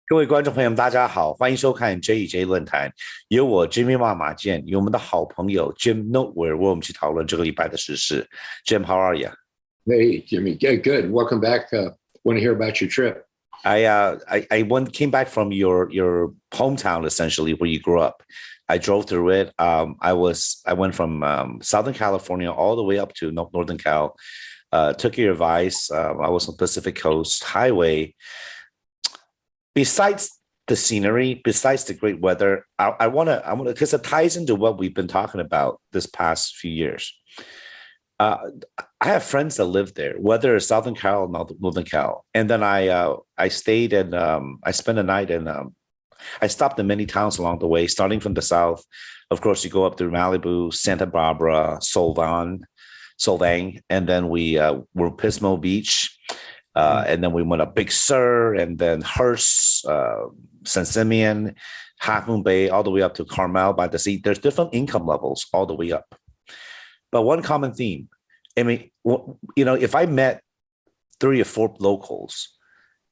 各位观众朋友们，大家好，欢迎收看 JxJ 论坛，由我 Jimmy 马健，有我们的好朋友 Jim Noteware 为我们去讨论这个礼拜的时事。Jim, how are you? Hey, Jimmy. Good. Welcome back. Want to hear about your trip? I came back from your hometown essentially where you grew up. I drove through it. I went from Southern California all the way up to Northern Cal. Took your advice. I was on Pacific Coast Highway. Besides the scenery, besides the great weather, I want to because it ties into what we've been talking about this past few years. I have friends that live there, whether it's Southern Cal or Northern Cal, and then I stayed and I spent a night and I stopped in many towns along the way, starting from the south. Of course, you go up through Malibu, Santa Barbara, Solvang, and then we were Pismo Beach. And then we went up Big Sur and then Hearst, San Simeon, Half Moon Bay, all the way up to Carmel by the sea. There's different income levels all the way up. But one common theme, I mean, if I met 3 or 4 locals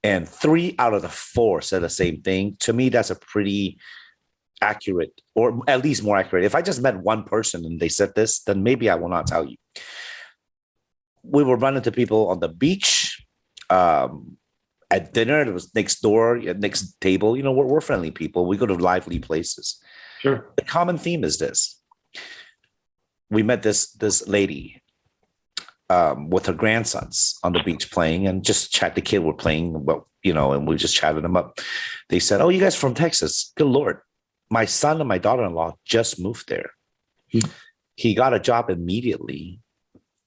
and 3 out of the 4 said the same thing, to me, that's a pretty accurate, or at least more accurate. If I just met one person and they said this, then maybe I will not tell you. We were running into people on the beach. At dinner, it was next door, next table. We're friendly people. We go to lively places. Sure. The common theme is this. We met this lady with her grandsons on the beach playing and just chat. The kid were playing, and we just chatted them up. They said, "Oh, you guys from Texas? Good Lord. My son and my daughter-in-law just moved there. He got a job immediately.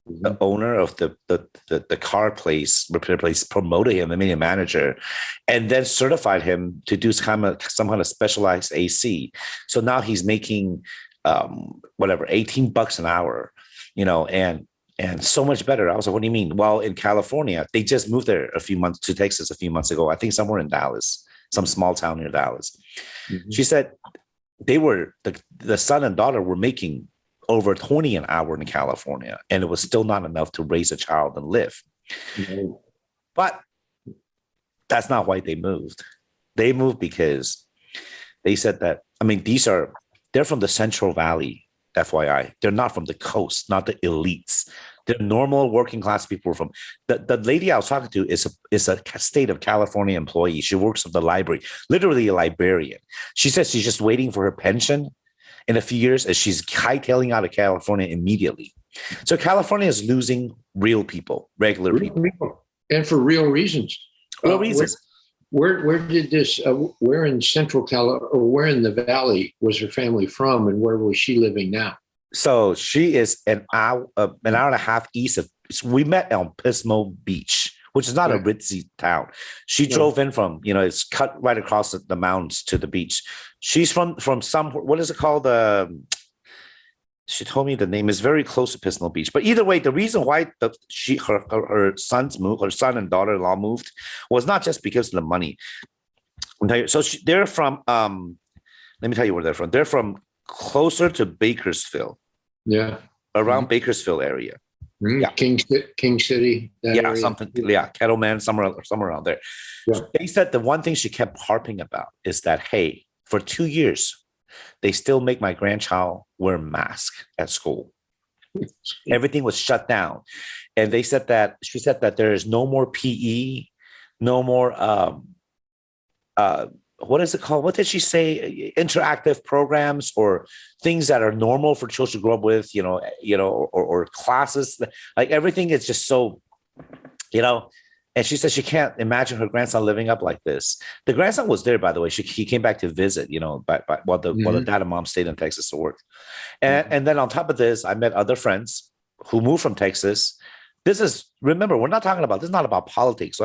The owner of the car place, repair place, promoted him and made him a manager, and then certified him to do some kind of specialized AC. So now he's making $18 an hour, and so much better." I was like, "What do you mean?" Well, in California, they just moved there to Texas a few months ago. I think somewhere in Dallas, some small town near Dallas. Mm-hmm. She said they were the son and daughter were making over 20 an hour in California, and it was still not enough to raise a child and live. Mm-hmm. But that's not why they moved. They moved because they said that, they're from the Central Valley, FYI. They're not from the coast, not the elites. They're normal working class people from the lady I was talking to is a state of California employee. She works at the library, literally a librarian. She says she's just waiting for her pension in a few years, as she's hightailing out of California immediately. So California is losing real people, regular people. And for real reasons. Real reasons. Where did this, where in Central Cal, or where in the Valley was her family from, and where was she living now? So she is an hour and a half east of, we met on Pismo Beach, which is not a ritzy town. She drove in from, it's cut right across the mountains to the beach. She's from some, what is it called? She told me the name is very close to Pismo Beach. But either way, the reason why her sons moved, her son and daughter-in-law moved, was not just because of the money. So they're from, let me tell you where they're from. They're from closer to Bakersfield. Yeah. Around Bakersfield area. Mm-hmm. Yeah. King City. Area. Something. Yeah, Kettleman, somewhere around there. Yeah. They said the one thing she kept harping about is that, hey, for 2 years, they still make my grandchild wear a mask at school. Everything was shut down, and she said that there is no more PE, no more what is it called? What did she say? Interactive programs or things that are normal for children to grow up with, or classes. Like everything is just so, and she said she can't imagine her grandson living up like this. The grandson was there, by the way. He came back to visit, while the dad and mom stayed in Texas to work. And then on top of this, I met other friends who moved from Texas. Remember, we're not talking about, this is not about politics.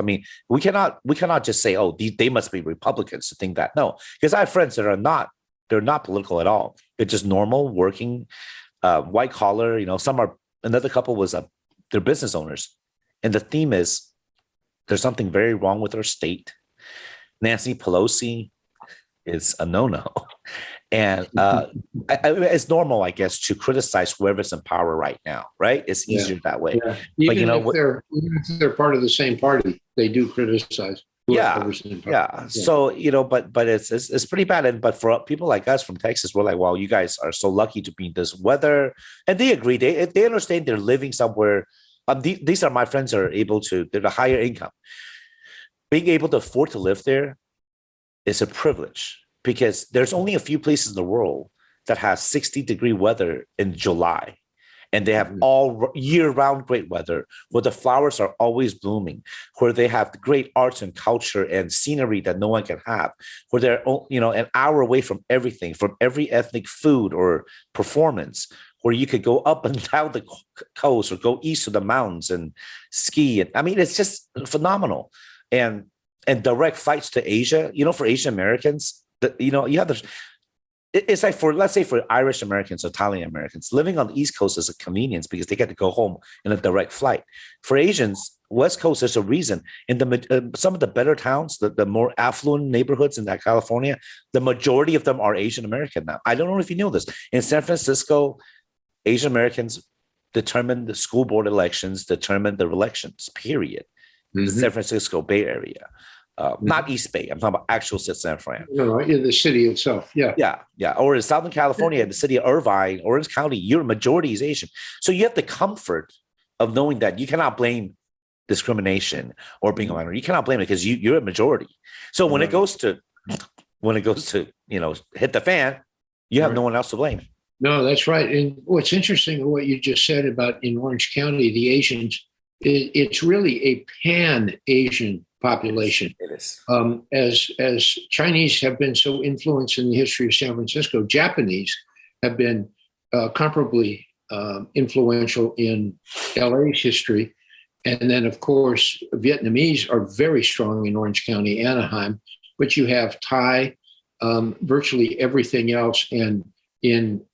We cannot just say, oh, they must be Republicans to think that. No, because I have friends that they're not political at all. They're just normal, working, white collar, another couple was they're business owners. And the theme is, there's something very wrong with our state. Nancy Pelosi is a no-no. And it's normal, I guess, to criticize whoever's in power right now, right? It's easier that way. Yeah. Even if they're part of the same party, they do criticize. whoever's in power. Yeah. So, but it's pretty bad. And but for people like us from Texas, we're like, wow, you guys are so lucky to be in this weather. And they agree. They understand they're living somewhere. These are my friends that are able to, they're the higher income. Being able to afford to live there is a privilege because there's only a few places in the world that have 60-degree weather in July. And they have all year-round great weather where the flowers are always blooming, where they have great arts and culture and scenery that no one can have, where they're an hour away from everything, from every ethnic food or performance, where you could go up and down the coast or go east to the mountains and ski. And I mean, it's just phenomenal. And direct flights to Asia, for Asian Americans, you have the. It's like let's say for Irish Americans or Italian Americans, living on the East Coast is a convenience because they get to go home in a direct flight. For Asians, West Coast, there's a reason. In some of the better towns, the more affluent neighborhoods in California, the majority of them are Asian American now. I don't know if you know this. In San Francisco, Asian Americans determine the school board elections, determine the elections, period. The San Francisco Bay Area. Not East Bay. I'm talking about actual San Fran. No, in the city itself. Yeah. Yeah. Or in Southern California, the city of Irvine, Orange County, your majority is Asian. So you have the comfort of knowing that you cannot blame discrimination or being a minority. You cannot blame it because you're a majority. So when it goes to hit the fan, you have no one else to blame. No, that's right. And what's interesting, what you just said about in Orange County, the Asians, it's really a pan-Asian population. It is. As Chinese have been so influenced in the history of San Francisco, Japanese have been comparably influential in LA's history. And then, of course, Vietnamese are very strong in Orange County, Anaheim, but you have Thai, virtually everything else. And in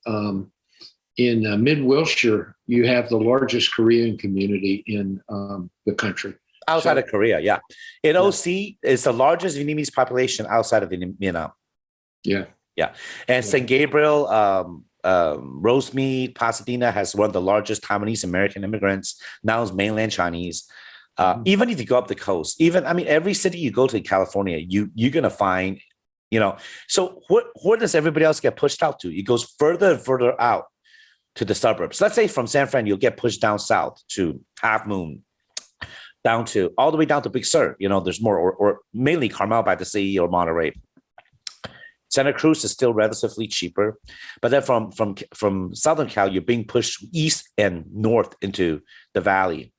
Mid-Wilshire, you have the largest Korean community in the country. Outside of Korea, yeah. In OC, it's the largest Vietnamese population outside of Vietnam. Yeah. And St. Gabriel, Rosemead, Pasadena has one of the largest Taiwanese American immigrants. Now it's mainland Chinese. Even if you go up the coast, every city you go to in California, you're going to find, so where does everybody else get pushed out to? It goes further and further out to the suburbs. Let's say from San Fran, you'll get pushed down south to Half Moon, all the way down to Big Sur. There's more, or mainly Carmel by the Sea or Monterey. Santa Cruz is still relatively cheaper, but then from Southern Cal, you're being pushed east and north into the valley.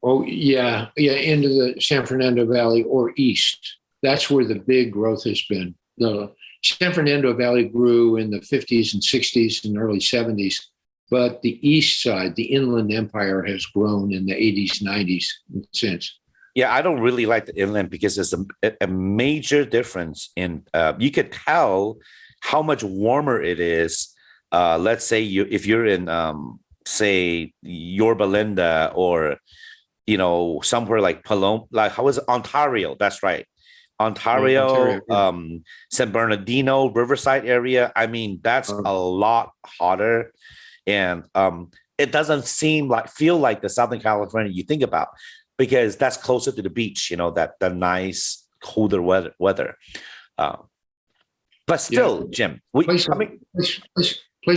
Oh, yeah, into the San Fernando Valley or east. That's where the big growth has been. The San Fernando Valley grew in the 50s and 60s and early 70s, but the east side, the Inland Empire, has grown in the 80s, 90s and since. Yeah, I don't really like the inland because there's a major difference in, you could tell how much warmer it is. Let's say if you're in, say, Yorba Linda or, somewhere like Paloma, like how is it? Ontario? That's right. Ontario, San Bernardino, Riverside area. That's a lot hotter. And it doesn't feel like the Southern California you think about, because that's closer to the beach, that the nice colder weather. But still, Jim, place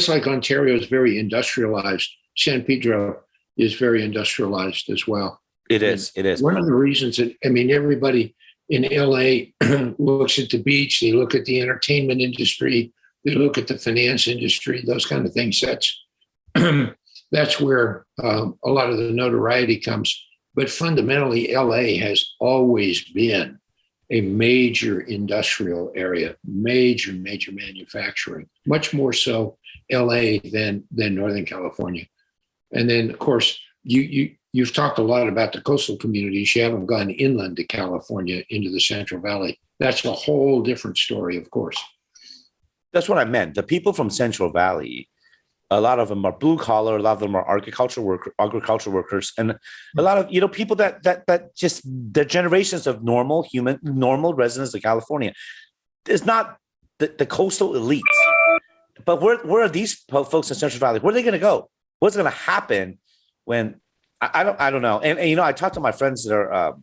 like Ontario is very industrialized. San Pedro is very industrialized as well. It is. One of the reasons that, everybody in LA looks at the beach, they look at the entertainment industry, they look at the finance industry, those kind of things. That's where a lot of the notoriety comes. But fundamentally, LA has always been a major industrial area, major manufacturing, much more so LA than Northern California. And then, of course, you've talked a lot about the coastal communities. You haven't gone inland to California into the Central Valley. That's a whole different story, of course. That's what I meant. The people from Central Valley, a lot of them are blue collar, a lot of them are agricultural workers, and a lot of people that just the generations of normal residents of California. It's not the coastal elites, but where are these folks in Central Valley? Where are they going to go? What's going to happen when I don't know? And I talked to my friends that are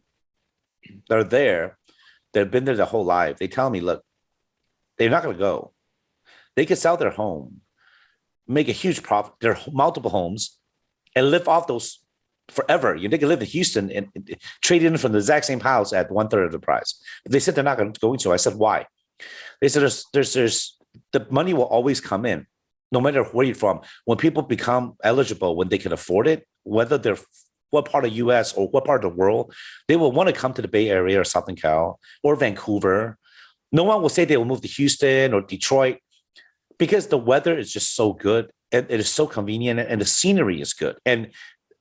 that are there, they've been there their whole life. They tell me, look, they're not going to go. They could sell their home, make a huge profit. There are multiple homes, and live off those forever. They can live in Houston and trade in from the exact same house at 1/3 of the price. But they said they're not going to. I said, why? They said there's the money will always come in, no matter where you're from. When people become eligible, when they can afford it, whether they're what part of U.S. or what part of the world, they will want to come to the Bay Area or Southern Cal or Vancouver. No one will say they will move to Houston or Detroit because the weather is just so good and it is so convenient and the scenery is good. And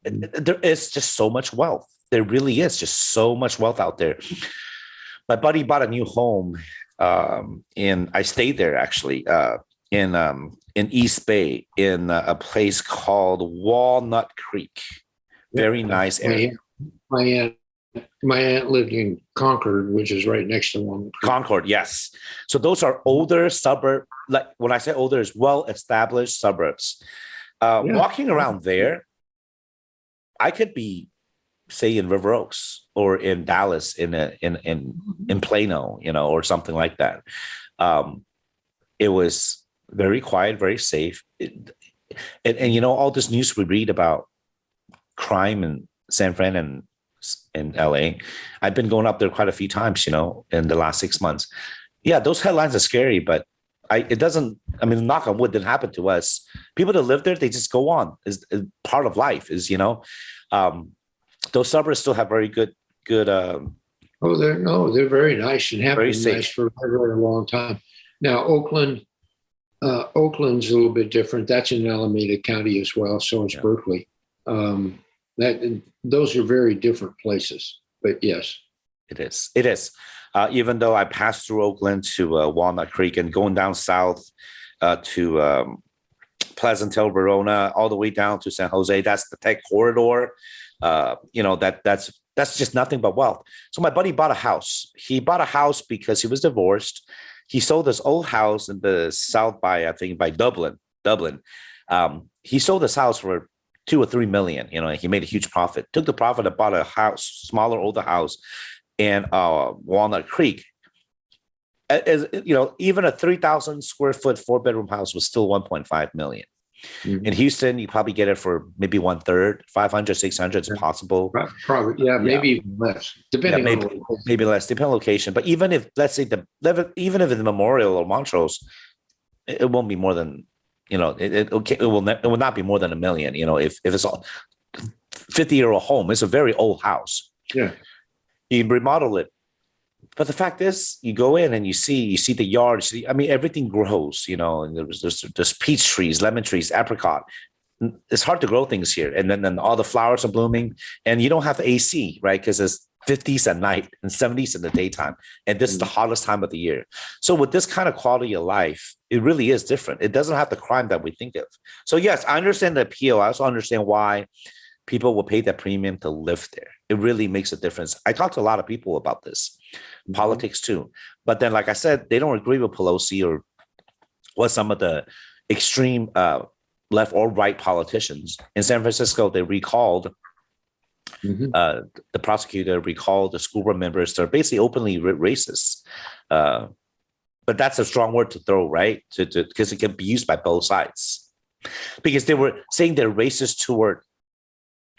there is just so much wealth. There really is just so much wealth out there. My buddy bought a new home I stayed there actually in East Bay in a place called Walnut Creek. Very nice area. My aunt lived in Concord, which is right next to Walnut Creek. Concord, yes. So those are older suburb. Like when I say older, is well-established suburbs. Walking around there, I could be, say, in River Oaks or in Dallas, in Plano, or something like that. It was very quiet, very safe, and all this news we read about crime in San Fran and in LA. I've been going up there quite a few times, in the last 6 months. Yeah, those headlines are scary, but it doesn't. I mean, knock on wood, didn't happen to us. People that live there, they just go on. Is part of life. Those suburbs still have very good. They're very nice and have Very been safe. nice for a very long time. Now, Oakland's a little bit different. That's in Alameda County as well. So is Berkeley. Those are very different places. But yes, it is. Even though I passed through Oakland to Walnut Creek and going down south to Pleasant Hill, Verona, all the way down to San Jose, that's the tech corridor. That's just nothing but wealth. So my buddy bought a house. He bought a house because he was divorced. He sold this old house in the south by Dublin. He sold this house for $2 or $3 million. He made a huge profit. Took the profit and bought a house, smaller, older house in Walnut Creek. Even a 3,000 square foot 4-bedroom house was still $1.5 million. Mm-hmm. In Houston, you probably get it for maybe 1/3, 500, 600. It's possible. Probably, maybe even less, depending on location. Maybe less, depending on location. But even if, let's say, even if it's Memorial or Montrose, it won't be more than, it will not be more than $1 million. If it's a 50-year-old home, it's a very old house. Yeah, you remodel it. But the fact is, you go in and you see the yard. Everything grows, and there's peach trees, lemon trees, apricot. It's hard to grow things here. And then all the flowers are blooming and you don't have the AC, right? Because it's 50s at night and 70s in the daytime. And this is the hottest time of the year. So with this kind of quality of life, it really is different. It doesn't have the crime that we think of. So yes, I understand the appeal. I also understand why people will pay that premium to live there. It really makes a difference. I talked to a lot of people about this. Politics too. But then, like I said, they don't agree with Pelosi or what some of the extreme left or right politicians. In San Francisco, they recalled, the prosecutor recalled the school board members. They're basically openly racist. But that's a strong word to throw, right? Because it can be used by both sides. Because they were saying they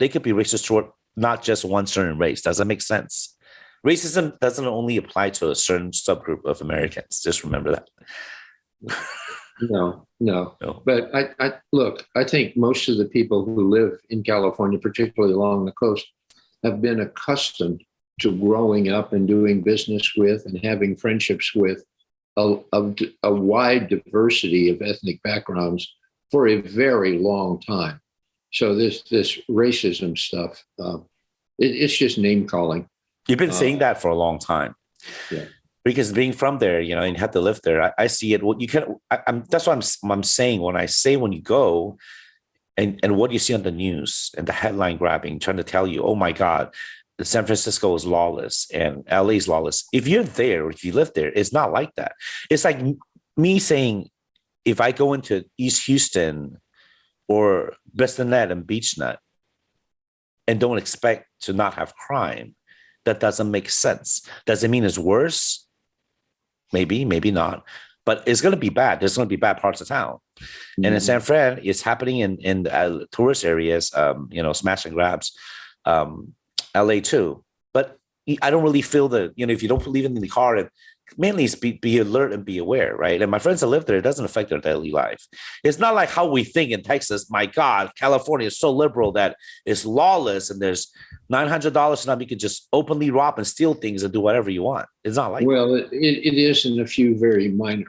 could be racist toward not just one certain race. Does that make sense? Racism doesn't only apply to a certain subgroup of Americans. Just remember that. No. But I think most of the people who live in California, particularly along the coast, have been accustomed to growing up and doing business with and having friendships with a wide diversity of ethnic backgrounds for a very long time. So this racism stuff, it's just name calling. You've been saying that for a long time. Yeah. Because being from there, and you have to live there, I see it. Well, you can. That's what I'm saying when I say when you go, and what you see on the news and the headline grabbing, trying to tell you, oh my God, San Francisco is lawless and LA is lawless. If you're there, or if you live there, it's not like that. It's like me saying, if I go into East Houston or Bissonnette and Beechnut and don't expect to not have crime, that doesn't make sense. Does it mean it's worse? Maybe, maybe not. But it's going to be bad. There's going to be bad parts of town. Mm-hmm. And in San Fran, it's happening in tourist areas, smash and grabs, LA too. But I don't really feel if you don't believe in the car, and mainly it's be alert and be aware, right? And my friends that live there, it doesn't affect their daily life. It's not like how we think in Texas. My God, California is so liberal that it's lawless and there's $900 now you can just openly rob and steal things and do whatever you want. It's not like it is in a few very minor,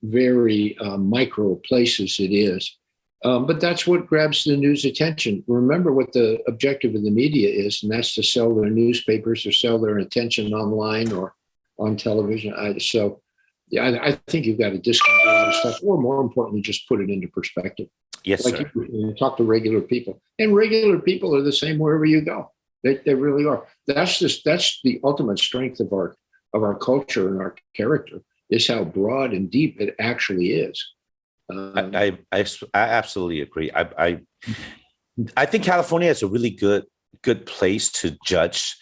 very micro places it is. But that's what grabs the news attention. Remember what the objective of the media is, and that's to sell their newspapers or sell their attention online or on television. I think you've got to discount a lot of stuff, or more importantly, just put it into perspective. Yes, like sir. You talk to regular people, and regular people are the same wherever you go. They really are. That's the ultimate strength of our culture and our character, is how broad and deep it actually is. I absolutely agree. I think California is a really good place to judge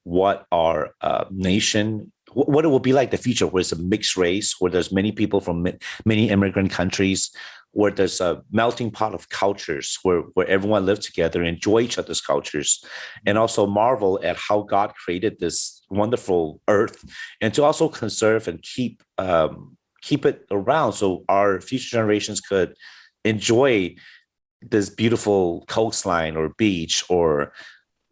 what our nation, what it will be like the future, where it's a mixed race, where there's many people from many immigrant countries, where there's a melting pot of cultures, where everyone lives together, enjoy each other's cultures, and also marvel at how God created this wonderful earth, and to also conserve and keep it around so our future generations could enjoy this beautiful coastline or beach or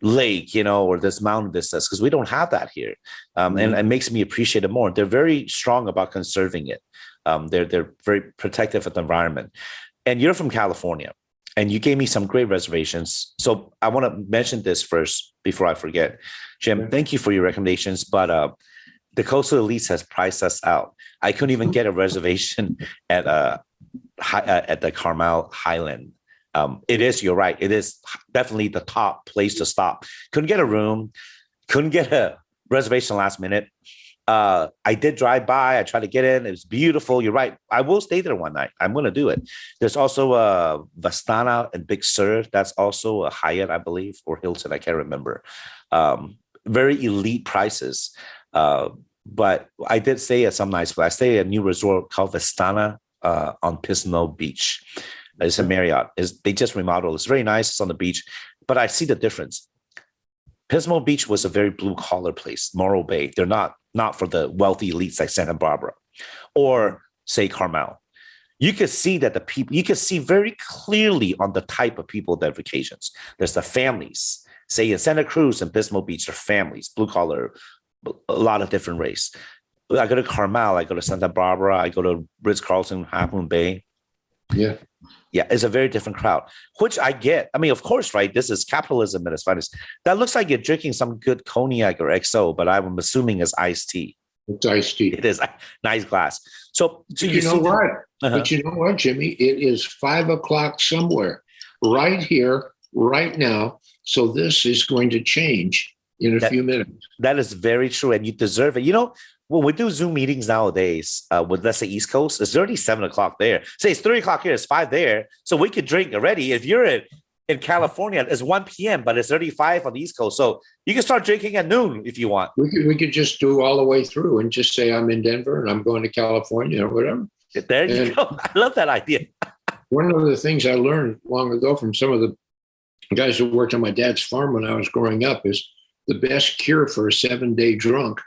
lake, or this mountain distance, because we don't have that here. And it makes me appreciate it more. They're very strong about conserving it. They're very protective of the environment. And you're from California, and you gave me some great reservations. So I want to mention this first before I forget. Jim, thank you for your recommendations, but the coastal elites has priced us out. I couldn't even get a reservation at the Carmel Highland. You're right. It is definitely the top place to stop. Couldn't get a room, couldn't get a reservation last minute. I did drive by. I tried to get in. It was beautiful. You're right. I will stay there one night. I'm going to do it. There's also a Vistana and Big Sur. That's also a Hyatt, I believe, or Hilton. I can't remember. Very elite prices. But I did stay at some nice place. I stayed at a new resort called Vistana on Pismo Beach. It's a Marriott. They just remodeled. It's very nice. It's on the beach. But I see the difference. Pismo Beach was a very blue-collar place, Morro Bay. They're not for the wealthy elites like Santa Barbara or, say, Carmel. You could see that the people, you could see very clearly on the type of people that vacations. There's the families. Say in Santa Cruz and Pismo Beach are families, blue-collar, a lot of different race. I go to Carmel, I go to Santa Barbara, I go to Ritz-Carlton, Half Moon Bay. Yeah, it's a very different crowd, which I get. I mean, of course, right? This is capitalism at its finest. That looks like you're drinking some good cognac or XO, but I'm assuming it's iced tea. It's iced tea. It is a nice glass. So you know what? But you know what, Jimmy? It is 5:00 somewhere, right here, right now. So this is going to change in a few minutes. That is very true, and you deserve it. When we do Zoom meetings nowadays with, let's say, East Coast, it's already 7:00 there. Say it's 3:00 here, it's 5 there. So we could drink already. If you're in California, it's 1 p.m., but it's 35 on the East Coast. So you can start drinking at noon if you want. We could just do all the way through and just say I'm in Denver and I'm going to California or whatever. There you go. I love that idea. One of the things I learned long ago from some of the guys who worked on my dad's farm when I was growing up is the best cure for a 7-day drunk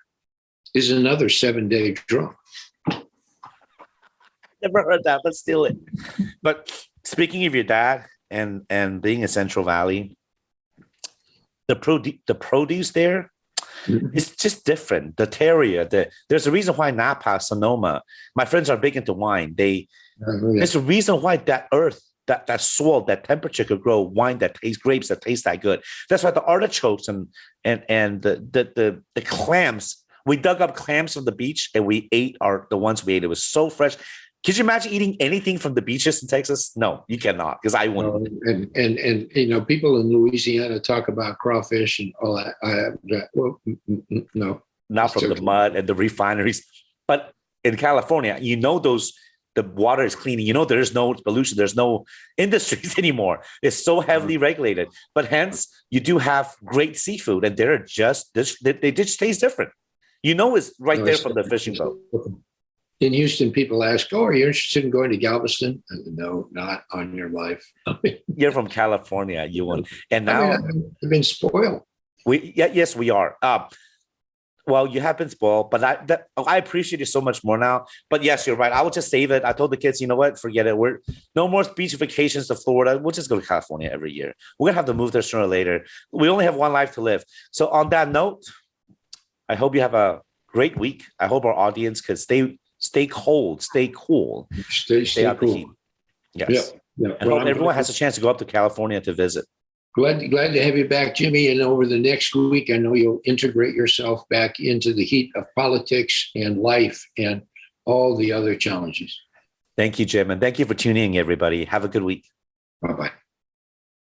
is another 7-day drunk. Never heard that. Let's steal it. But speaking of your dad and being in Central Valley, the produce there is just different. The terroir, there's a reason why Napa, Sonoma, my friends are big into wine. There's a reason why that earth, that soil, that temperature could grow wine that tastes, grapes that taste that good. That's why the artichokes and the clams. We dug up clams from the beach and we ate the ones we ate. It was so fresh. Could you imagine eating anything from the beaches in Texas? No, you cannot, because I wouldn't. And people in Louisiana talk about crawfish and all that. No, not from the mud and the refineries. But in California, those the water is clean. There's no pollution. There's no industries anymore. It's so heavily regulated. But hence, you do have great seafood, and they just taste different. It's right there from the fishing boat. In Houston, people ask, "Oh, are you interested in going to Galveston?" No, not on your life. You're from California, Ewan, and now I've been spoiled. Yes, we are. Well, you have been spoiled, but I appreciate you so much more now. But yes, you're right. I will just save it. I told the kids, you know what? Forget it. We're no more beach vacations to Florida. We'll just go to California every year. We're gonna have to move there sooner or later. We only have one life to live. So on that note, I hope you have a great week. I hope our audience could stay cold, stay cool, stay out cool. the heat. Yes. Yeah. I hope everyone has a chance to go up to California to visit. Glad to have you back, Jimmy. And over the next week, I know you'll integrate yourself back into the heat of politics and life and all the other challenges. Thank you, Jim. And thank you for tuning in, everybody. Have a good week. Bye-bye.